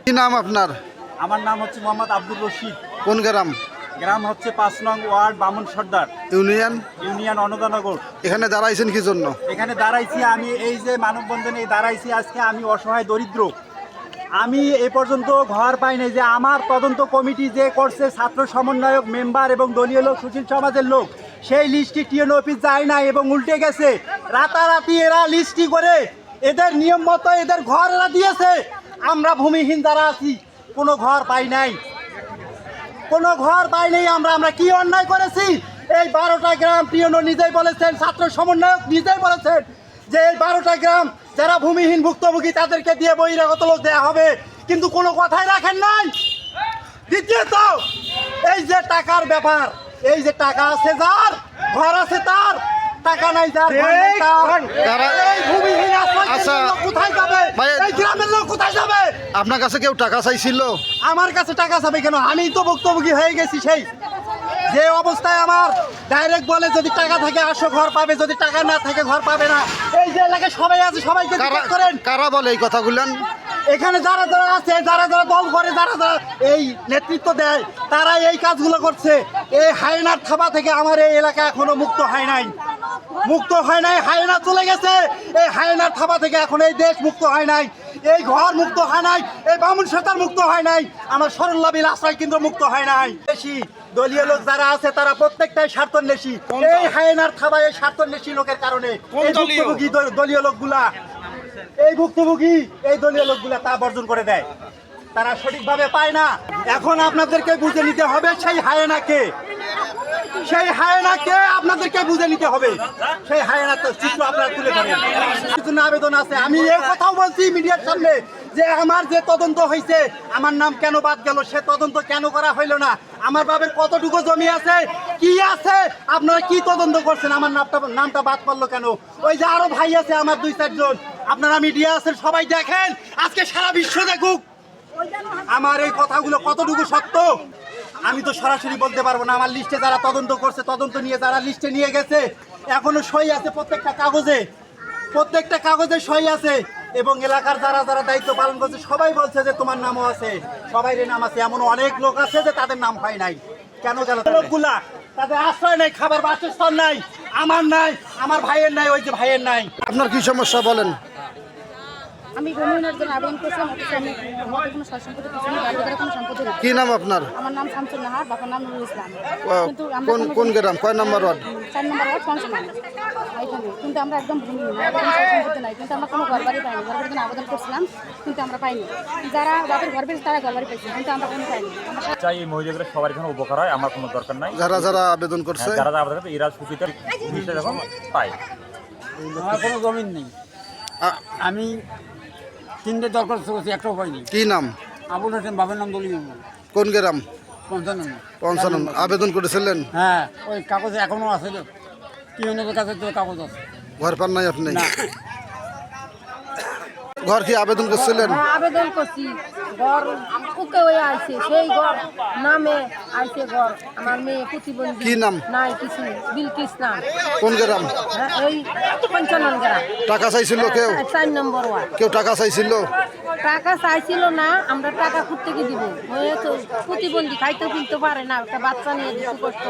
কি নাম আপনার? আমার নাম হচ্ছে মোহাম্মদ আব্দুর রশিদ। কোন গ্রাম? গ্রাম হচ্ছে ৫ নং ওয়ার্ড বামুন সর্দার ইউনিয়ন অনদানগর। এখানে দাঁড়াইছেন কি জন্য? এখানে দাঁড়াইছি আমি এই যে মানববন্ধনে দাঁড়াইছি আজকে। আমি অসহায় দরিদ্র, আমি এ পর্যন্ত ঘর পাই নাই। যে আমার তদন্ত কমিটি যে করছে ছাত্র সমন্বয়ক মেম্বার এবং দলীয় লোক সুশীল সমাজের লোক, সেই লিস্টটি টিএন অফিস যায় না এবং উল্টে গেছে। রাতারাতি এরা লিস্টটি করে এদের নিয়ম মতো এদের ঘর এরা দিয়েছে। আমরা ভূমিহীন যারা আছি কোনো ঘর পাই নাই, কোনো ঘর পাই নাই। আমরা কি অন্যায় করেছি? এই 12টা গ্রাম টিএনও নিজেই বলেছেন, ছাত্র সমন্বয়ক নিজেই বলেছেন যে এই 12টা গ্রাম যারা ভূমিহীন ভুক্তভোগী তাদেরকে দিয়ে বহিরাগত লোক দেওয়া হবে, কিন্তু কোনো কথাই রাখেন নাই। দ্বিতীয়ত এই যে টাকার ব্যাপার, এই যে টাকা আছে যার ঘর আছে তার, টাকা নাই যার ঘর নাই তার, এই ভূমিহীন আশ্রয় লোক কোথায় যাবে? এই গ্রামের লোক কোথায় যাবে? আপনার কাছে কেউ টাকা চাইছিল? আমার কাছে টাকা চাবে কেন? আমি তো ভুক্তভোগী হয়ে গেছি। সেই যে অবস্থায় আমার ডাইরেক্ট বলে যদি টাকা থাকে আসো ঘর পাবে, যদি টাকা না থাকে ঘর পাবে না। এই যে এলাকায় সবাই আছে, সবাইকে জিজ্ঞেস করেন। কারা বলে এই কথাগুলো? এখানে যারা যারা আছে, যারা যারা দল করে, যারা যারা এই নেতৃত্ব দেয়, তারা এই কাজগুলো করছে। এই হায়নার থাবা থেকে আমার এই এলাকা এখনো মুক্ত হয় নাই, মুক্ত হয় নাই। হায়না চলে গেছে, এই হায়নার থাবা থেকে এখন এই দেশ মুক্ত হয় নাই, এই ঘর মুক্ত হয় নাই, এই বামুন সরকার মুক্ত হয় নাই, আমার সরলাবিল আশ্রয় কেন্দ্র মুক্ত হয় নাই। বেশি দলীয় লোক যারা আছে তারা প্রত্যেকটাই স্বার্থন্বেষী। এই হায়নার থাবা এই স্বার্থন্বেষী লোকের কারণে এই ভুক্তভোগী দলীয় লোকগুলা, এই ভুক্তভোগী এই দলীয় লোকগুলা তা বর্জন করে দেয়, তারা সঠিকভাবে পায় না। এখন আপনাদেরকে বুঝে নিতে হবে সেই হায়নাকে, সেই হায়নাকে আপনাদেরকে বুঝে নিতে হবে। সেই হায়নার চিত্র আপনারা তুলে ধরেন। কিছু আবেদন আছে, আমি এই কথাও বলছি মিডিয়ার সামনে যে আমার যে তদন্ত হয়েছে, আমার নাম কেন বাদ গেল? সে তদন্ত কেন করা হইল না? আমার বাবার কতটুকু জমি আছে, কি আছে, আপনারা কি তদন্ত করছেন? আমার নামটা বাদ পড়লো কেন? ওই যে আরো ভাই আছে আমার 2-4 জন, আপনারা মিডিয়া আছেন, সবাই দেখেন, আজকে সারা বিশ্ব দেখুক আমার এই কথাগুলো কতটুকু সত্য। আমি তো সরাসরি বলতে পারবো না। আমার লিস্টে যারা তদন্ত করছে, তদন্ত নিয়ে যারা লিস্টে নিয়ে গেছে, এখনো সই আছে প্রত্যেকটা কাগজে, প্রত্যেকটা কাগজে সই আছে। এবং এলাকার যারা যারা দায়িত্ব পালন করছে সবাই বলছে যে তোমার নামও আছে, সবাইয়ের নাম আছে। এমন অনেক লোক আছে যে তাদের নাম হয় নাই। কেন গেল? লোকগুলা তাদের আশ্রয় নাই, খাবার বাসস্থান নাই, আমার নাই, আমার ভাইয়ের নাই, ওই যে ভাইয়ের নাই। আপনার কি সমস্যা বলেন? আমি ভূমিহীনের জন্য আবেদন করেছিলাম। আমাদের কোনো সম্পত্তি কিছু নেই, বাড়িঘরের কোনো সম্পত্তি নেই। কি নাম আপনার? আমার নাম শামসুন নাহার, বাবার নাম নুরুল ইসলাম। কিন্তু কোন গ্রাম, কয় নম্বর ওয়ার্ড? 4 নম্বর ওয়ার্ড, পঞ্চমান এখানে। কিন্তু আমরা একদম ভূমিহীন, আমাদের কোনো সম্পত্তি নাই, কিন্তু আমরা কোনো ঘর বাড়ি পাইনি। ঘর বাড়ির জন্য আবেদন করছিলাম কিন্তু আমরা পাইনি। যারা যাদের ঘর পেয়েছে তারা ঘর বাড়ি পেয়েছে, কিন্তু আমরা কোনো পাইনি। চাই এই মহিলাদের সবার জন্য উপকার হয়, আমার কোনো দরকার নাই। যারা যারা আবেদন করছে, যারা যারা আবেদন করছে এরা সুবিধা যখন পায়। আমার কোনো জমিন নেই, আমি 3টে দরখাস্ত করছি, একটাও পাইনি। কি নাম? আবুল হোসেন, বাবার নাম দলিল। কোন গ্রাম? 55। 55 আবেদন করেছিলেন? হ্যাঁ, ওই কাগজে এখনো আছে, টিউনের কাছে তো কাগজ আছে। ঘর পান নাই আপনি? না। ঘর কি আবেদন করছিলেন? আবেদন করছি, ঘর ওকে হয়ে আইছে, সেই ঘর নামে আইছে ঘর। আমার মেয়ে প্রতিবন্ধী। কি নাম? নাই কিছু, বিলকিস নাম। কোন গ্রাম? হ্যাঁ, এই 55 গ্রাম। টাকা চাইছিল কেউ? 4 নম্বর ওয়ার্ড। কেউ টাকা চাইছিল? টাকা চাইছিল না, আমরা টাকা করতে কি দিব? প্রতিবন্ধী, খাইতে কিনতে পারে না, একটা বাচ্চা নিয়ে কিছু কষ্ট।